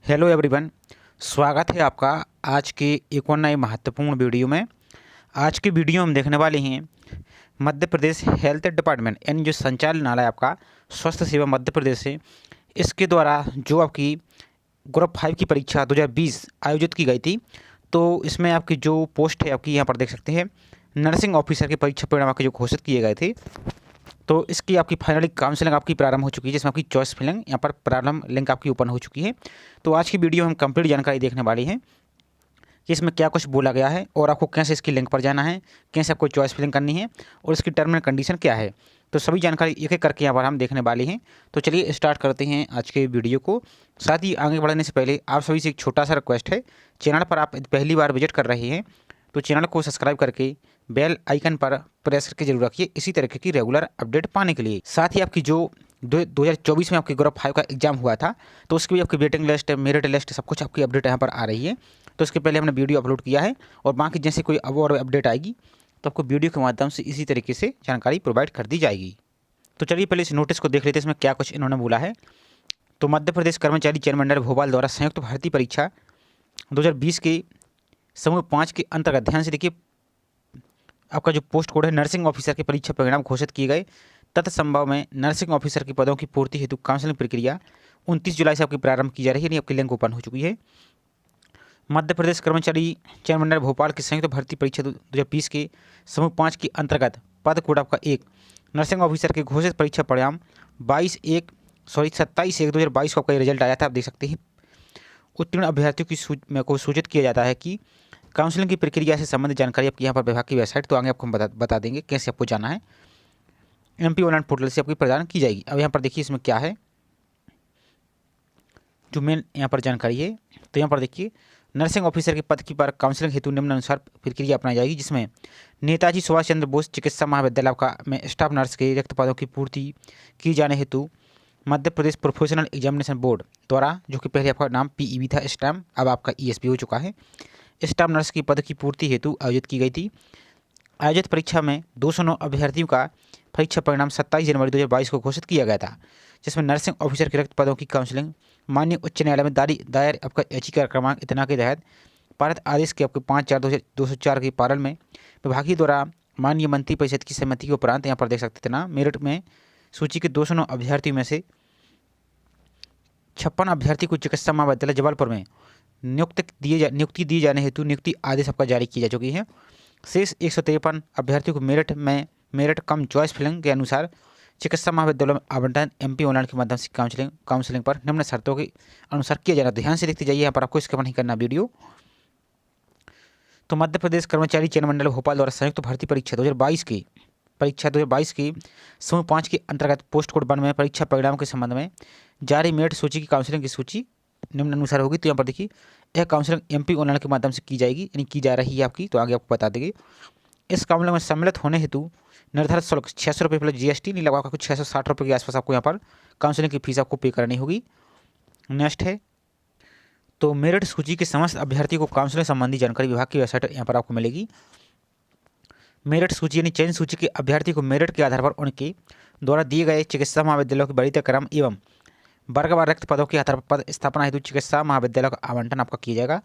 Hello everyone. स्वागत है आपका आज के एक और नए महत्वपूर्ण वीडियो में। आज के वीडियो में हम देखने वाले हैं मध्य प्रदेश हेल्थ डिपार्टमेंट यानी जो संचालनालय आपका स्वास्थ्य सेवा मध्य प्रदेश है, इसके द्वारा जो आपकी ग्रुप 5 की परीक्षा 2020 आयोजित की गई थी। तो इसमें आपकी जो पोस्ट है आपकी यहाँ पर देख सकते हैं, नर्सिंग ऑफिसर की परीक्षा परिणाम आपके जो घोषित किए गए थे। तो इसकी आपकी फाइनली काउंसलिंग आपकी प्रारंभ हो चुकी है, जिसमें आपकी चॉइस फिलिंग यहाँ पर प्रारंभ लिंक आपकी ओपन हो चुकी है। तो आज की वीडियो हम कंप्लीट जानकारी देखने वाली हैं कि इसमें क्या कुछ बोला गया है और आपको कैसे इसकी लिंक पर जाना है, कैसे आपको चॉइस फिलिंग करनी है और इसकी टर्म एंड कंडीशन क्या है। तो सभी जानकारी एक एक करके यहाँ पर हम देखने वाले हैं। तो चलिए स्टार्ट करते हैं आज के वीडियो को। साथ ही आगे बढ़ने से पहले आप सभी से एक छोटा सा रिक्वेस्ट है, चैनल पर आप पहली बार विजिट कर रहे हैं तो चैनल को सब्सक्राइब करके बेल आइकन पर प्रेस करके जरूर रखिए इसी तरीके की रेगुलर अपडेट पाने के लिए। साथ ही आपकी जो 2024 में आपके ग्रुप 5 का एग्जाम हुआ था, तो उसकी भी आपकी वेटिंग लिस्ट, मेरिट लिस्ट सब कुछ आपकी अपडेट यहाँ पर आ रही है। तो इसके पहले हमने वीडियो अपलोड किया है और बाकी जैसे कोई अब और अपडेट आएगी तो आपको वीडियो के माध्यम से इसी तरीके से जानकारी प्रोवाइड कर दी जाएगी। तो चलिए पहले इस नोटिस को देख लेते हैं, इसमें क्या कुछ इन्होंने बोला है। तो मध्य प्रदेश कर्मचारी चयन मंडल भोपाल द्वारा संयुक्त भर्ती परीक्षा 2020 के समूह 5 के अंतर्गत ध्यान से देखिए, आपका जो पोस्ट कोड है नर्सिंग ऑफिसर के परीक्षा परिणाम घोषित किए गए। तत्संभव में नर्सिंग ऑफिसर के पदों की पूर्ति हेतु काउंसलिंग प्रक्रिया 29 जुलाई से आपकी प्रारंभ की जा रही है, यानी आपकी लिंक ओपन हो चुकी है। मध्य प्रदेश कर्मचारी चयन मंडल भोपाल की संयुक्त भर्ती परीक्षा 2020 के समूह 5 के अंतर्गत पद कोड आपका 1 नर्सिंग ऑफिसर के घोषित परीक्षा परिणाम 27/1/2022 को आपका रिजल्ट आया था। आप देख सकते हैं उत्तीर्ण अभ्यर्थियों की को सूचित किया जाता है कि काउंसलिंग की प्रक्रिया से संबंधित जानकारी आपकी यहाँ पर विभाग की वेबसाइट, तो आगे आपको हम बता देंगे कैसे आपको जाना है, MP ऑनलाइन पोर्टल से आपकी प्रदान की जाएगी। अब यहाँ पर देखिए इसमें क्या है जो मेन यहाँ पर जानकारी है। तो यहाँ पर देखिए नर्सिंग ऑफिसर के पद की पर काउंसलिंग हेतु निम्नानुसार प्रक्रिया अपनाई जाएगी, जिसमें नेताजी सुभाष चंद्र बोस चिकित्सा महाविद्यालय का में स्टाफ नर्स के रिक्त पदों की पूर्ति की जाने हेतु Madhya Pradesh professional examination board द्वारा, जो कि पहले आपका नाम PEB था, इस टाइम अब आपका ESB हो चुका है, स्टाफ नर्स की पद की पूर्ति हेतु आयोजित की गई थी। आयोजित परीक्षा में 209 अभ्यर्थियों का परीक्षा परिणाम 27 जनवरी 2022 को घोषित किया गया था, जिसमें नर्सिंग ऑफिसर के रिक्त पदों की काउंसलिंग माननीय उच्च न्यायालय में दायर आपका याचिका क्रमांक इतना के तहत पारित आदेश के आपके 5/4/2004 के पालन में विभागीय द्वारा माननीय मंत्री परिषद की सहमति के उपरांत, यहाँ पर देख सकते थे ना, मेरिट में सूची के 209 अभ्यर्थियों में से 56 अभ्यर्थी को चिकित्सा महाविद्यालय जबलपुर में नियुक्ति दिए जाने हेतु नियुक्ति आदेश आपका जारी की जा चुकी है। शेष 153 अभ्यर्थियों को मेरिट कम चॉइस फिलिंग के अनुसार चिकित्सा महाविद्यालयों में आवंटन MP ऑनलाइन के माध्यम से काउंसलिंग पर निम्न शर्तों के अनुसार किया जाना। ध्यान से देखते जाइए, यहाँ पर आपको इसके नहीं करना वीडियो। तो मध्य प्रदेश कर्मचारी चयन मंडल भोपाल द्वारा संयुक्त भर्ती परीक्षा 2022 की समूह 5 के अंतर्गत पोस्ट कोड 1 में परीक्षा परिणाम के संबंध में जारी मेरिट सूची की काउंसलिंग की सूची निम्नानुसार होगी। तो यहाँ पर देखिए यह काउंसलिंग MP ऑनलाइन के माध्यम से की जाएगी, यानी की जा रही है आपकी, तो आगे आपको बता देंगे। इस काउंसलिंग में सम्मिलित होने हेतु निर्धारित शुल्क 600 रुपये प्लस GST नहीं लगा, कुछ 660 रुपये के आसपास आपको यहाँ पर काउंसलिंग की फीस आपको पे करनी होगी। नेक्स्ट है तो मेरिट सूची के समस्त अभ्यर्थी को काउंसलिंग संबंधी जानकारी विभाग की वेबसाइट यहाँ पर आपको मिलेगी। मेरिट सूची यानी चयन सूची के अभ्यर्थी को मेरिट के आधार पर उनके द्वारा दिए गए चिकित्सा महाविद्यालयों के वरीयता क्रम एवं वर्गवार रिक्त पदों के आधार पर पद स्थापना हेतु चिकित्सा महाविद्यालय का आवंटन आपका किया जाएगा।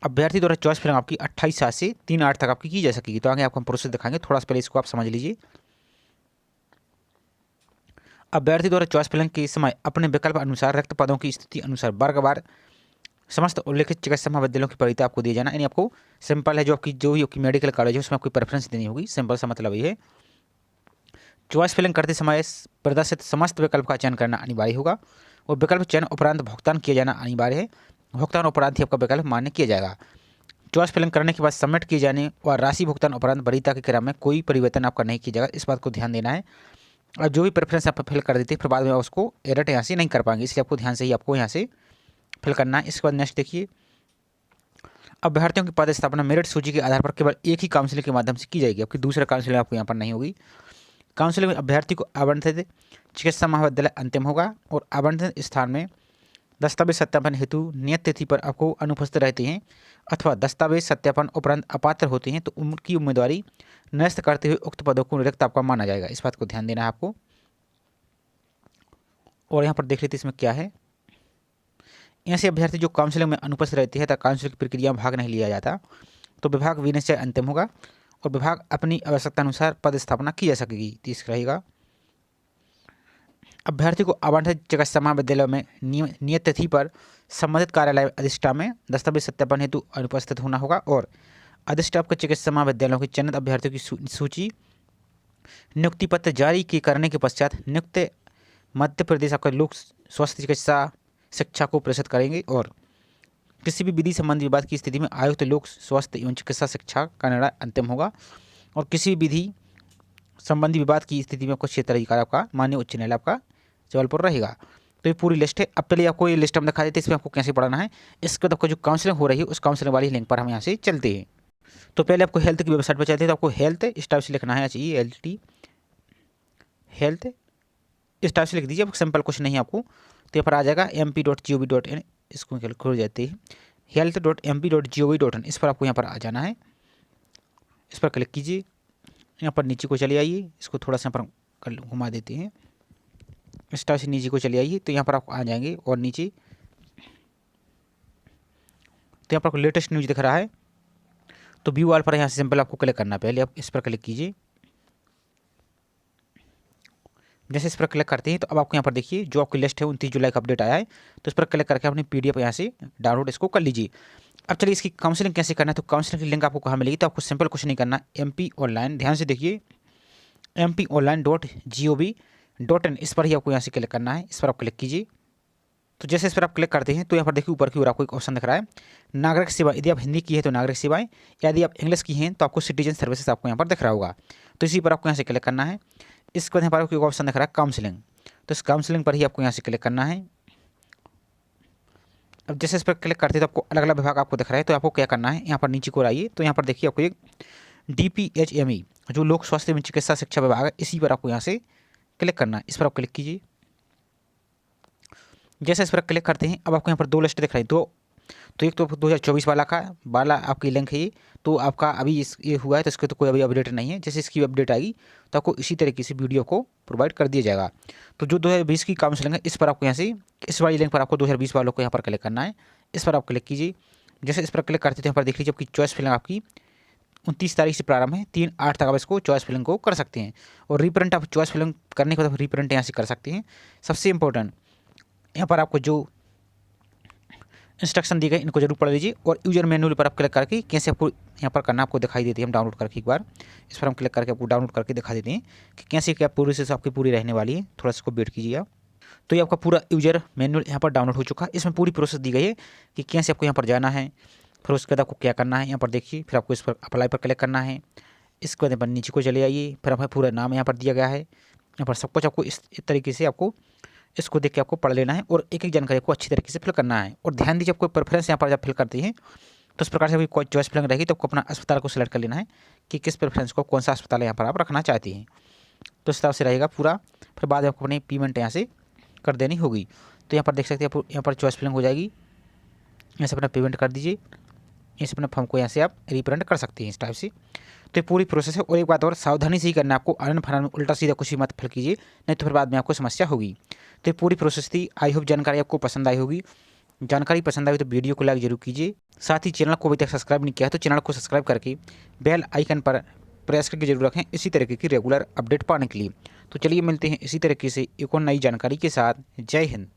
अभ्यर्थी द्वारा चॉइस फिलिंग आपकी 28/7 से 3/8 तक आपकी की जा सकेगी। तो आगे आपको हम प्रोसेस दिखाएंगे, थोड़ा सा पहले इसको आप समझ लीजिए। अभ्यर्थी द्वारा चॉइस फिलिंग के समय अपने विकल्प अनुसार रिक्त पदों की स्थिति अनुसार वर्गवार समस्त उल्लेखित चिकित्सा महाविद्यालयों की वरीयता आपको दिए जाना, यानी आपको सिंपल है, जो आपकी मेडिकल कॉलेज है उसमें आपको प्रेफरेंस देनी होगी। सिंपल सा मतलब ये है। चॉइस फिलिंग करते समय प्रदर्शित समस्त विकल्प का चयन करना अनिवार्य होगा और विकल्प चयन उपरांत भुगतान किया जाना अनिवार्य है। भुगतान उपरांत ही आपका विकल्प मान्य किया जाएगा। चॉइस फिलिंग करने के बाद सबमिट किए जाने और राशि भुगतान उपरांत वरीयता के क्रम में कोई परिवर्तन आपका नहीं किया जाएगा, इस बात को ध्यान देना है। और जो भी प्रेफरेंस आप फिल कर देते हैं फिर बाद में उसको एडिट यहाँ से नहीं कर पाएंगे, इसलिए आपको ध्यान से ही आपको यहाँ से फिल करना है। इसके बाद नेक्स्ट देखिए, अभ्यर्थियों की पद स्थापना मेरिट सूची के आधार पर केवल एक ही काउंसलिंग के माध्यम से की जाएगी, आपकी दूसरा काउंसलिंग आपको यहाँ पर नहीं होगी। काउंसलिंग में अभ्यर्थी को आवंटित चिकित्सा महाविद्यालय अंतिम होगा और आवंटित स्थान में दस्तावेज सत्यापन हेतु नियत तिथि पर आपको अनुपस्थित रहते हैं अथवा दस्तावेज सत्यापन उपरांत अपात्र होते हैं तो उनकी उम्मीदवारी निरस्त करते हुए उक्त पदों को रिक्त आपका माना जाएगा, इस बात को ध्यान देना है आपको। और यहाँ पर देख लेते इसमें क्या है। ऐसे अभ्यर्थी जो काउंसलिंग में अनुपस्थित रहते हैं तथा काउंसलिंग की प्रक्रिया में भाग नहीं लिया जाता तो विभाग विनिश्चय अंतिम होगा और विभाग अपनी आवश्यकता अनुसार पद स्थापना की जा सकेगी। तीसरा रहेगा अभ्यर्थी को आवंटित चिकित्सा महाविद्यालय में नियत तिथि पर संबंधित कार्यालय अधिष्ठान में दस्तावेज सत्यापन हेतु अनुपस्थित होना होगा और अधिष्ठान के चिकित्सा महाविद्यालयों के चयनित अभ्यर्थियों की सूची नियुक्ति पत्र जारी करने के पश्चात नियुक्त मध्य प्रदेश आपका लोक स्वास्थ्य चिकित्सा शिक्षा को प्रेषित करेंगे और किसी भी विधि संबंधी विवाद की स्थिति में आयुक्त लोक स्वास्थ्य एवं चिकित्सा शिक्षा का निर्णय अंतिम होगा और किसी भी विधि संबंधी विवाद की स्थिति में कुछ क्षेत्र अधिकार आपका माननीय उच्च न्यायालय आपका जबलपुर रहेगा। तो ये पूरी लिस्ट है। अब चलिए आपको ये लिस्ट हम दिखा देते हैं, इसमें आपको कैसे पढ़ना है। इसके बाद आपको जो काउंसलिंग हो रही है उस काउंसलिंग वाली लिंक पर हम यहाँ से चलते हैं। तो पहले आपको हेल्थ की वेबसाइट पर चलते हैं। तो आपको हेल्थ इस टाइप से लिखना है चाहिए, LT हेल्थ इस टाइप से लिख दीजिए। सिंपल कुछ नहीं है आपको, तो यहाँ पर आ जाएगा mp.gov.in, इसको खोल जाते हैं health.mp.gov.in, इस पर आपको यहाँ पर आ जाना है। इस पर क्लिक कीजिए, यहाँ पर नीचे को चले आइए, इसको थोड़ा सा यहाँ पर घुमा देते हैं, इस टाइप से नीचे को चले आइए। तो यहाँ पर आप आ जाएंगे और नीचे तो यहाँ पर आपको लेटेस्ट न्यूज़ दिख रहा है। तो व्यू ऑल पर यहाँ से सिंपल आपको क्लिक करना है। पहले आप इस पर क्लिक कीजिए। जैसे इस पर क्लिक करते हैं तो अब आपको यहाँ पर देखिए जो आपकी लिस्ट है 29 जुलाई का अपडेट आया है। तो इस पर क्लिक करके अपनी PDF यहाँ से डाउनलोड इसको कर लीजिए। अब चलिए इसकी काउंसलिंग कैसे करना है। तो काउंसलिंग की लिंक आपको कहाँ मिलेगी। तो आपको सिंपल कुछ नहीं करना, MP ऑनलाइन, ध्यान से देखिए mponline.gov.in, इस पर ही आपको यहाँ से क्लिक करना है। इस पर आप क्लिक कीजिए। तो जैसे इस पर आप क्लिक करते हैं तो यहाँ पर देखिए ऊपर की ओर आपको एक ऑप्शन दिख रहा है नागरिक सेवा। यदि आप हिंदी की है तो नागरिक सेवाएं, यदि आप इंग्लिश की हैं तो आपको सिटीजन सर्विसेज आपको यहाँ पर दिख रहा होगा। तो इसी पर आपको यहाँ से क्लिक करना है। इसके बाद यहाँ पर आपको एक ऑप्शन दिख रहा है काउंसलिंग, तो इस काउंसलिंग पर ही आपको यहाँ से क्लिक करना है। अब जैसे इस पर क्लिक करते हैं तो आपको अलग अलग विभाग आपको दिख रहा है। तो आपको क्या करना है, यहाँ पर नीचे को आइए। तो यहाँ पर देखिए आपको एक DPHME जो लोक स्वास्थ्य एवं चिकित्सा शिक्षा विभाग है, इसी पर आपको यहाँ से क्लिक करना है। इस पर आप क्लिक कीजिए। जैसे इस पर क्लिक करते हैं अब आपको यहाँ पर दो लिस्ट दिख रही है। तो एक तो 2024 वाला आपकी लिंक है ये, तो आपका अभी ये हुआ है तो इसके तो कोई अभी अपडेट नहीं है। जैसे इसकी अपडेट आएगी तो आपको इसी तरीके से वीडियो को प्रोवाइड कर दिया जाएगा। तो जो 2020 की काउंसलिंग है इस पर आपको यहाँ से इस वाली लिंक पर आपको 2020 वालों को यहाँ पर क्लिक करना है। इस पर आप क्लिक कीजिए। जैसे इस पर क्लिक करते हैं यहाँ पर देख लीजिए आपकी चॉइस फिलिंग आपकी 29 तारीख से प्रारंभ है, 3/8 तक आप इसको चॉइस फिलिंग को कर सकते हैं। और रीप्रिंट आप चॉइस फिलिंग करने के बाद रीप्रिंट यहाँ से कर सकते हैं। सबसे इंपॉर्टेंट यहाँ पर आपको जो इंस्ट्रक्शन दी गई इनको जरूर पढ़ लीजिए और यूजर मैनुअल पर आप क्लिक करके कैसे आपको यहाँ पर करना आपको दिखाई देती है। हम डाउनलोड करके एक बार इस पर हम क्लिक करके आपको डाउनलोड करके दिखा देते हैं कि कैसे क्या पूरी से आपकी पूरी रहने वाली है। थोड़ा सा इसको वेट कीजिए आप। तो ये आपका पूरा यूजर मैनुअल यहाँ पर डाउनलोड हो चुका है। इसमें पूरी प्रोसेस दी गई है कि कैसे आपको यहाँ पर जाना है, फिर उसके बाद आपको क्या करना है। यहाँ पर देखिए फिर आपको इस पर अप्लाई पर क्लिक करना है। इसके बाद यहाँ पर नीचे को चले आइए, फिर आपका पूरा नाम यहाँ पर दिया गया है। यहाँ पर सब कुछ आपको इस तरीके से आपको इसको देख के आपको पढ़ लेना है और एक एक जानकारी को अच्छी तरीके से फिल करना है। और ध्यान दीजिए आपको प्रेफरेंस यहाँ पर जब फिल करते हैं तो इस प्रकार से कोई चॉइस फिलिंग रहेगी तो आपको अपना अस्पताल को सिलेक्ट कर लेना है कि किस प्रेफरेंस को कौन सा अस्पताल यहाँ पर आप रखना चाहते हैं। तो इस तरह से रहेगा पूरा। फिर बाद में आपको अपनी पेमेंट यहाँ से कर देनी होगी। तो यहाँ पर देख सकते हैं यहाँ पर चॉइस फिलिंग हो जाएगी। यहाँ से अपना पेमेंट कर दीजिए, इस अपने फॉर्म को यहाँ से आप रिप्रिंट कर सकते हैं इस टाइप से। तो ये पूरी प्रोसेस है। और एक बात और सावधानी से ही करना है आपको, आनन फानन में उल्टा सीधा कुछ भी मत फिल कीजिए, नहीं तो फिर बाद में आपको समस्या होगी। तो ये पूरी प्रोसेस थी। आई होप जानकारी आपको पसंद आई होगी। जानकारी पसंद आई तो वीडियो को लाइक जरूर कीजिए। साथ ही चैनल को अभी तक सब्सक्राइब नहीं किया है तो चैनल को सब्सक्राइब करके बेल आइकन पर प्रेस करके जरूर रखें इसी तरीके की रेगुलर अपडेट पाने के लिए। तो चलिए मिलते हैं इसी तरीके से एक और नई जानकारी के साथ। जय हिंद।